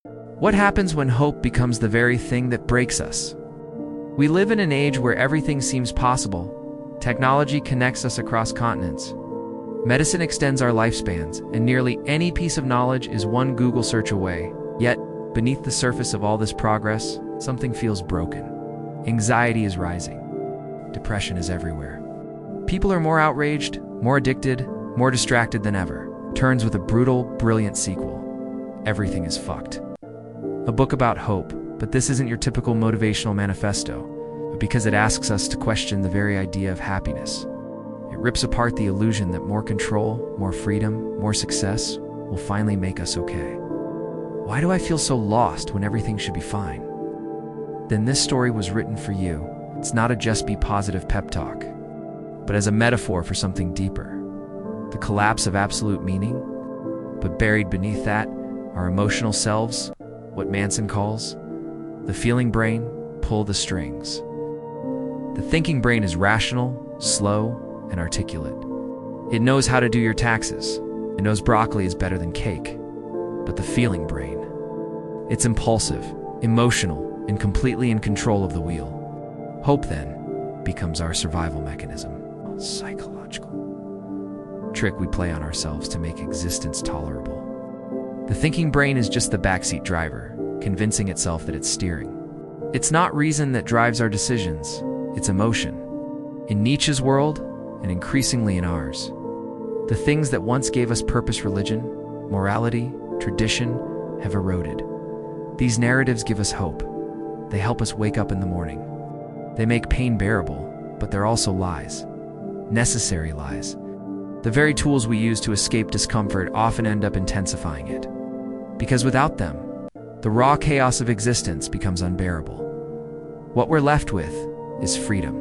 What happens when hope becomes the very thing that breaks us? We live in an age where everything seems possible. Technology connects us across continents. Medicine extends our lifespans, and nearly any piece of knowledge is one Google search away. Yet, beneath the surface of all this progress, something feels broken. Anxiety is rising. Depression is everywhere. People are more outraged, more addicted, more distracted than ever. Turns with a brutal, brilliant sequel. Everything is fucked. A book about hope, but this isn't your typical motivational manifesto, but because it asks us to question the very idea of happiness. It rips apart the illusion that more control, more freedom, more success will finally make us okay. Why do I feel so lost when everything should be fine? Then this story was written for you. It's not a just be positive pep talk, but as a metaphor for something deeper. The collapse of absolute meaning, but buried beneath that, our emotional selves, what Manson calls, the feeling brain, pull the strings. The thinking brain is rational, slow, and articulate. It knows how to do your taxes. It knows broccoli is better than cake. But the feeling brain, it's impulsive, emotional, and completely in control of the wheel. Hope, then, becomes our survival mechanism. Psychological trick we play on ourselves to make existence tolerable. The thinking brain is just the backseat driver, convincing itself that it's steering. It's not reason that drives our decisions, it's emotion. In Nietzsche's world, and increasingly in ours, the things that once gave us purpose, religion, morality, tradition, have eroded. These narratives give us hope. They help us wake up in the morning. They make pain bearable, but they're also lies. Necessary lies. The very tools we use to escape discomfort often end up intensifying it. Because without them, the raw chaos of existence becomes unbearable. What we're left with is freedom.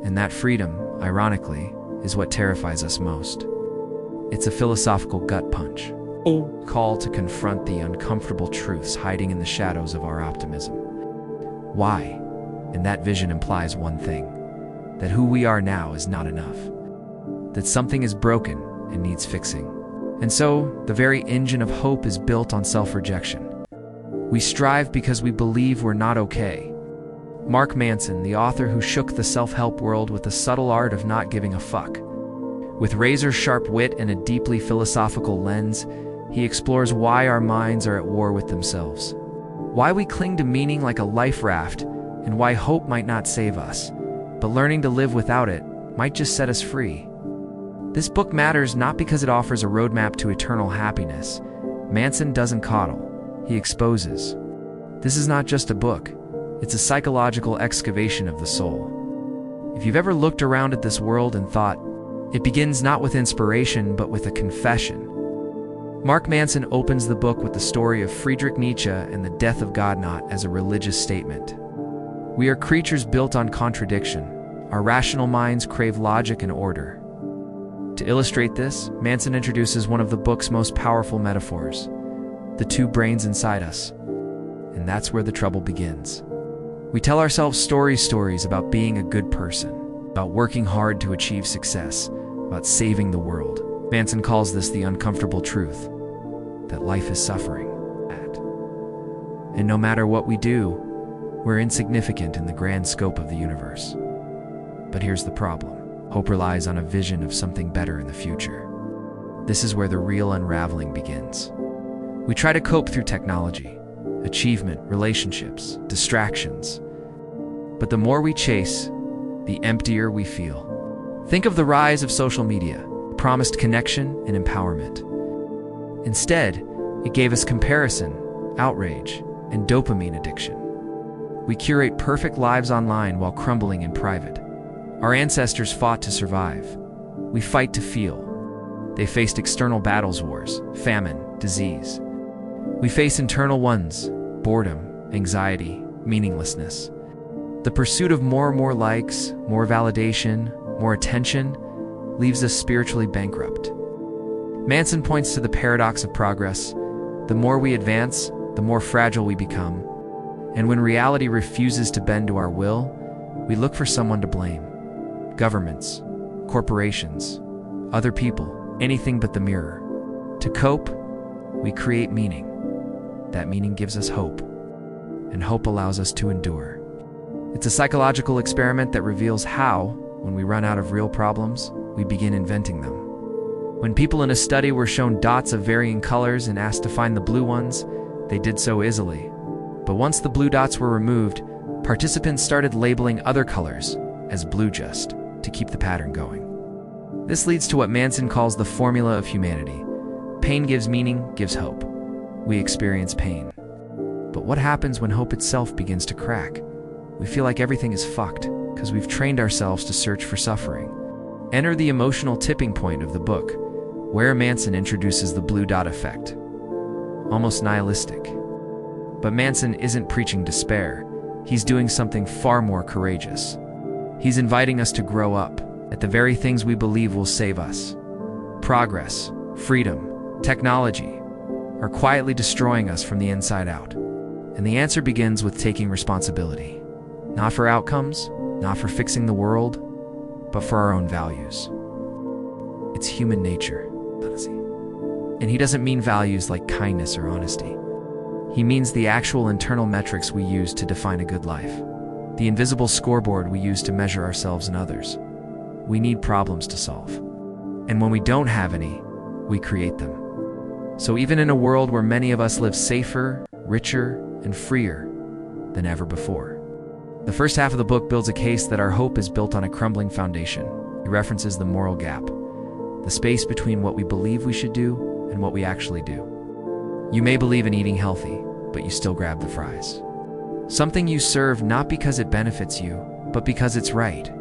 And that freedom, ironically, is what terrifies us most. It's a philosophical gut punch. A call to confront the uncomfortable truths hiding in the shadows of our optimism. Why? And that vision implies one thing, that who we are now is not enough. That something is broken and needs fixing. And so, the very engine of hope is built on self-rejection. We strive because we believe we're not okay. Mark Manson, the author who shook the self-help world with the subtle art of not giving a fuck. With razor-sharp wit and a deeply philosophical lens, he explores why our minds are at war with themselves. Why we cling to meaning like a life raft, and why hope might not save us, but learning to live without it might just set us free. This book matters not because it offers a roadmap to eternal happiness. Manson doesn't coddle, he exposes. This is not just a book, it's a psychological excavation of the soul. If you've ever looked around at this world and thought, it begins not with inspiration but with a confession. Mark Manson opens the book with the story of Friedrich Nietzsche and the death of God, not as a religious statement. We are creatures built on contradiction. Our rational minds crave logic and order. To illustrate this, Manson introduces one of the book's most powerful metaphors, the two brains inside us. And that's where the trouble begins. We tell ourselves stories about being a good person, about working hard to achieve success, about saving the world. Manson calls this the uncomfortable truth, that life is suffering. And no matter what we do, we're insignificant in the grand scope of the universe. But here's the problem. Hope relies on a vision of something better in the future. This is where the real unraveling begins. We try to cope through technology, achievement, relationships, distractions. But the more we chase, the emptier we feel. Think of the rise of social media, promised connection and empowerment. Instead, it gave us comparison, outrage, and dopamine addiction. We curate perfect lives online while crumbling in private. Our ancestors fought to survive. We fight to feel. They faced external battles, wars, famine, disease. We face internal ones, boredom, anxiety, meaninglessness. The pursuit of more likes, more validation, more attention leaves us spiritually bankrupt. Manson points to the paradox of progress. The more we advance, the more fragile we become. And when reality refuses to bend to our will, we look for someone to blame. Governments, corporations, other people, anything but the mirror. To cope, we create meaning. that meaning gives us hope, and hope allows us to endure. It's a psychological experiment that reveals how, when we run out of real problems, we begin inventing them. When people in a study were shown dots of varying colors and asked to find the blue ones, they did so easily. But once the blue dots were removed, participants started labeling other colors as blue just to keep the pattern going. This leads to what Manson calls the formula of humanity. Pain gives meaning, gives hope. We experience pain. But what happens when hope itself begins to crack? We feel like everything is fucked because we've trained ourselves to search for suffering. Enter the emotional tipping point of the book, where Manson introduces the blue dot effect. Almost nihilistic. But Manson isn't preaching despair. He's doing something far more courageous. He's inviting us to grow up at the very things we believe will save us. Progress, freedom, technology are quietly destroying us from the inside out. And the answer begins with taking responsibility. Not for outcomes, not for fixing the world, but for our own values. It's human nature. And he doesn't mean values like kindness or honesty. He means the actual internal metrics we use to define a good life. The invisible scoreboard we use to measure ourselves and others. We need problems to solve. And when we don't have any, we create them. So even in a world where many of us live safer, richer, and freer than ever before. The first half of the book builds a case that our hope is built on a crumbling foundation. He references the moral gap, the space between what we believe we should do and what we actually do. You may believe in eating healthy, but you still grab the fries. Something you serve not because it benefits you, but because it's right.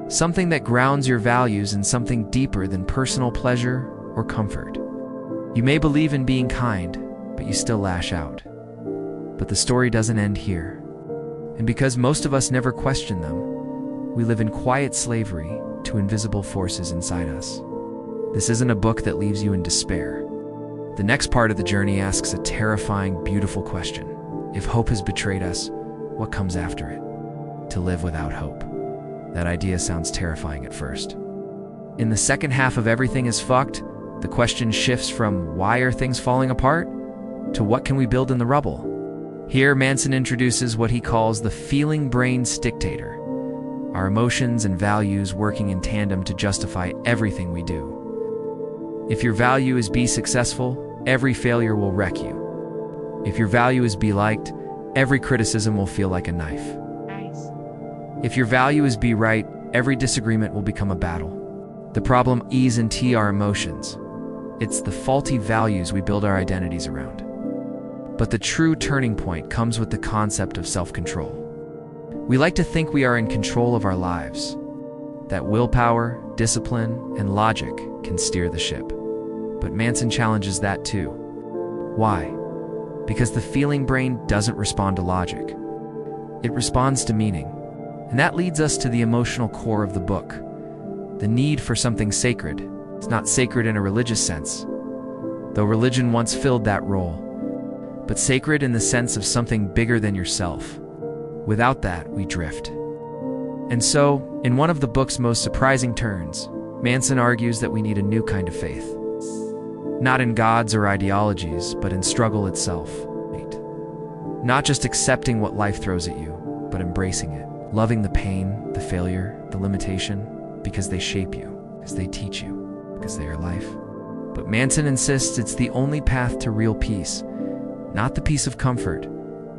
Something that grounds your values in something deeper than personal pleasure or comfort. You may believe in being kind, but you still lash out. But the story doesn't end here. And because most of us never question them, we live in quiet slavery to invisible forces inside us. This isn't a book that leaves you in despair. The next part of the journey asks a terrifying, beautiful question. If hope has betrayed us, what comes after it? To live without hope. That idea sounds terrifying at first. In the second half of Everything is Fucked, the question shifts from why are things falling apart to what can we build in the rubble? Here, Manson introduces what he calls the feeling brain's dictator, our emotions and values working in tandem to justify everything we do. If your value is be successful, every failure will wreck you. If your value is be liked, every criticism will feel like a knife. If your value is be right, every disagreement will become a battle. The problem is and T our emotions. It's the faulty values we build our identities around. But the true turning point comes with the concept of self-control. We like to think we are in control of our lives, that willpower, discipline, and logic can steer the ship. But Manson challenges that too. Why? Because the feeling brain doesn't respond to logic. It responds to meaning. And that leads us to the emotional core of the book. The need for something sacred. It's not sacred in a religious sense, though religion once filled that role, but sacred in the sense of something bigger than yourself. Without that, we drift. And so, in one of the book's most surprising turns, Manson argues that we need a new kind of faith. Not in gods or ideologies, but in struggle itself. Not just accepting what life throws at you, but embracing it. Loving the pain, the failure, the limitation, because they shape you, because they teach you, because they are life. But Manson insists it's the only path to real peace. Not the peace of comfort,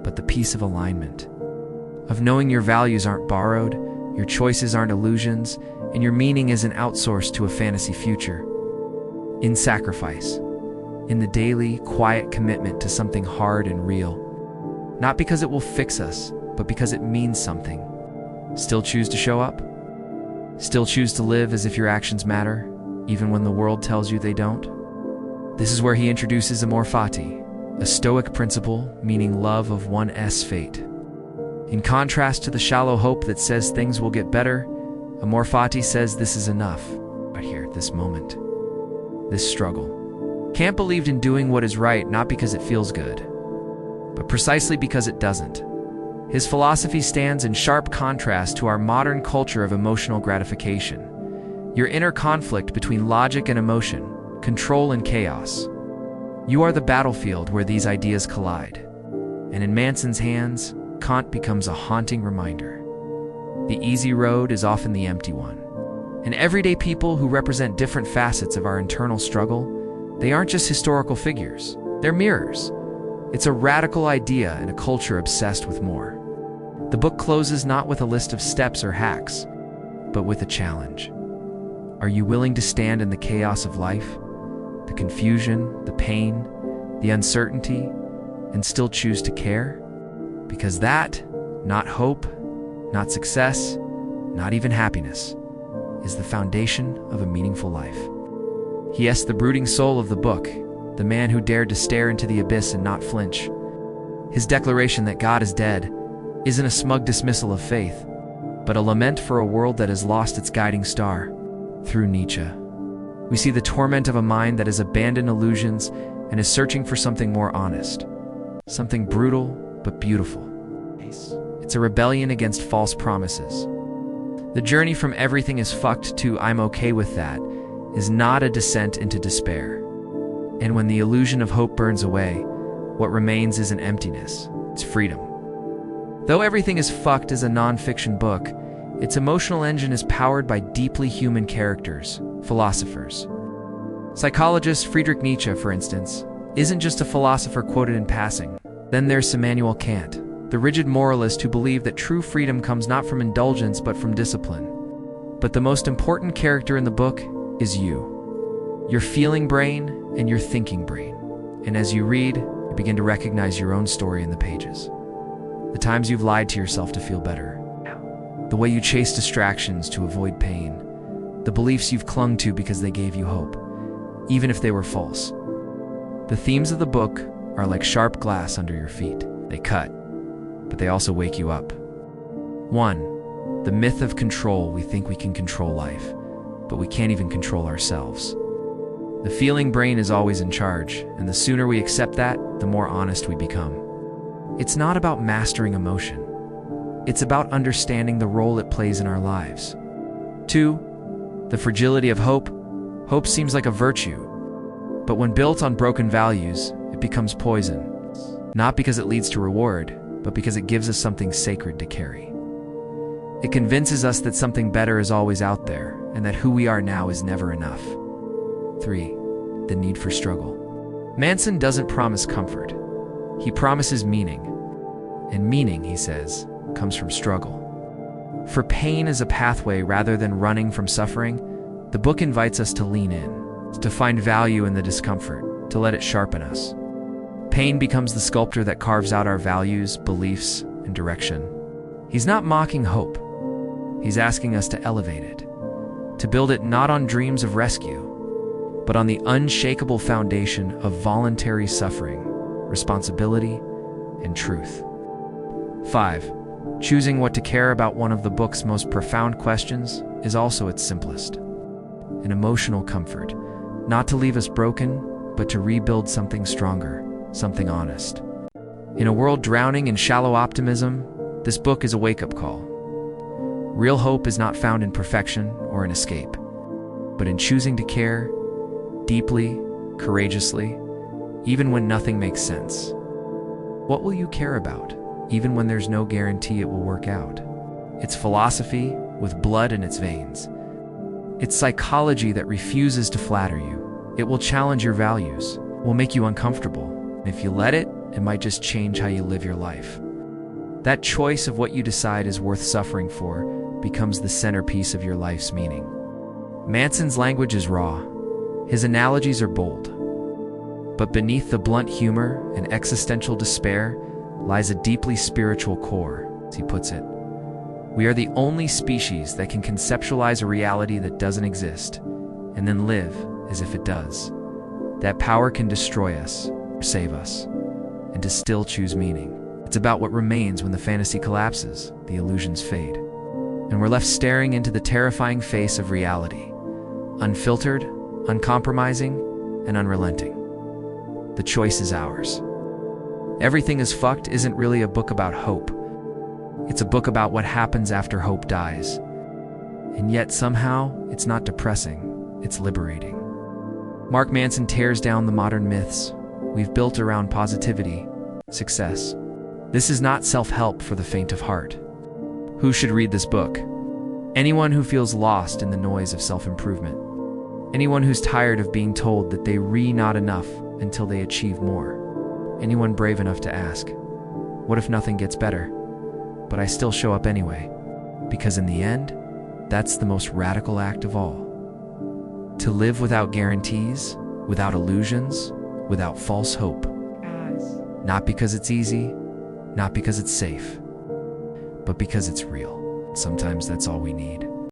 but the peace of alignment. Of knowing your values aren't borrowed, your choices aren't illusions, and your meaning isn't outsourced to a fantasy future. In sacrifice. In the daily, quiet commitment to something hard and real. Not because it will fix us, but because it means something. Still choose to show up? Still choose to live as if your actions matter, even when the world tells you they don't? This is where he introduces amor fati, a Stoic principle meaning love of one's fate. In contrast to the shallow hope that says things will get better, amor fati says this is enough. But here, this moment, this struggle. Kant believed in doing what is right not because it feels good, but precisely because it doesn't. His philosophy stands in sharp contrast to our modern culture of emotional gratification. Your inner conflict between logic and emotion, control and chaos. You are the battlefield where these ideas collide. And in Manson's hands, Kant becomes a haunting reminder. The easy road is often the empty one. And everyday people who represent different facets of our internal struggle, they aren't just historical figures, they're mirrors. It's a radical idea in a culture obsessed with more. The book closes not with a list of steps or hacks, but with a challenge. Are you willing to stand in the chaos of life, the confusion, the pain, the uncertainty, and still choose to care? Because that, not hope, not success, not even happiness, is the foundation of a meaningful life. Yes, the brooding soul of the book, the man who dared to stare into the abyss and not flinch. His declaration that God is dead isn't a smug dismissal of faith, but a lament for a world that has lost its guiding star. Through Nietzsche, we see the torment of a mind that has abandoned illusions and is searching for something more honest, something brutal but beautiful. It's a rebellion against false promises. The journey from everything is fucked to I'm okay with that is not a descent into despair. And when the illusion of hope burns away, what remains isn't emptiness, it's freedom. Though Everything is Fucked is a non-fiction book, its emotional engine is powered by deeply human characters, philosophers. Psychologist Friedrich Nietzsche, for instance, isn't just a philosopher quoted in passing. Then there's Immanuel Kant, the rigid moralist who believed that true freedom comes not from indulgence but from discipline. But the most important character in the book is you. Your feeling brain and your thinking brain. And as you read, you begin to recognize your own story in the pages. The times you've lied to yourself to feel better. The way you chase distractions to avoid pain. The beliefs you've clung to because they gave you hope, even if they were false. The themes of the book are like sharp glass under your feet. They cut, but they also wake you up. 1. The myth of control. We think we can control life, but we can't even control ourselves. The feeling brain is always in charge, and the sooner we accept that, the more honest we become. It's not about mastering emotion. It's about understanding the role it plays in our lives. 2. The fragility of hope. Hope seems like a virtue, but when built on broken values, it becomes poison. Not because it leads to reward, but because it gives us something sacred to carry. It convinces us that something better is always out there, and that who we are now is never enough. 3. The need for struggle. Manson doesn't promise comfort. He promises meaning. And meaning, he says, comes from struggle. For pain is a pathway rather than running from suffering, the book invites us to lean in, to find value in the discomfort, to let it sharpen us. Pain becomes the sculptor that carves out our values, beliefs, and direction. He's not mocking hope. He's asking us to elevate it, to build it not on dreams of rescue, but on the unshakable foundation of voluntary suffering, responsibility, and truth. 5. Choosing what to care about. One of the book's most profound questions is also its simplest. An emotional comfort, not to leave us broken, but to rebuild something stronger, something honest. In a world drowning in shallow optimism, this book is a wake-up call. Real hope is not found in perfection or in escape, but in choosing to care deeply, courageously, even when nothing makes sense. What will you care about, even when there's no guarantee it will work out? It's philosophy with blood in its veins. It's psychology that refuses to flatter you. It will challenge your values, will make you uncomfortable. And if you let it, it might just change how you live your life. That choice of what you decide is worth suffering for becomes the centerpiece of your life's meaning. Manson's language is raw. His analogies are bold. But beneath the blunt humor and existential despair lies a deeply spiritual core, as he puts it. We are the only species that can conceptualize a reality that doesn't exist, and then live as if it does. That power can destroy us, or save us, and to still choose meaning. It's about what remains when the fantasy collapses, the illusions fade, and we're left staring into the terrifying face of reality, unfiltered, uncompromising, and unrelenting. The choice is ours. Everything is Fucked isn't really a book about hope. It's a book about what happens after hope dies. And yet somehow, it's not depressing, it's liberating. Mark Manson tears down the modern myths, we've built around positivity, success. This is not self-help for the faint of heart. Who should read this book? Anyone who feels lost in the noise of self-improvement. Anyone who's tired of being told that they not enough until they achieve more. Anyone brave enough to ask, what if nothing gets better, but I still show up anyway? Because in the end, that's the most radical act of all. To live without guarantees, without illusions, without false hope. Not because it's easy, not because it's safe, but because it's real. Sometimes that's all we need.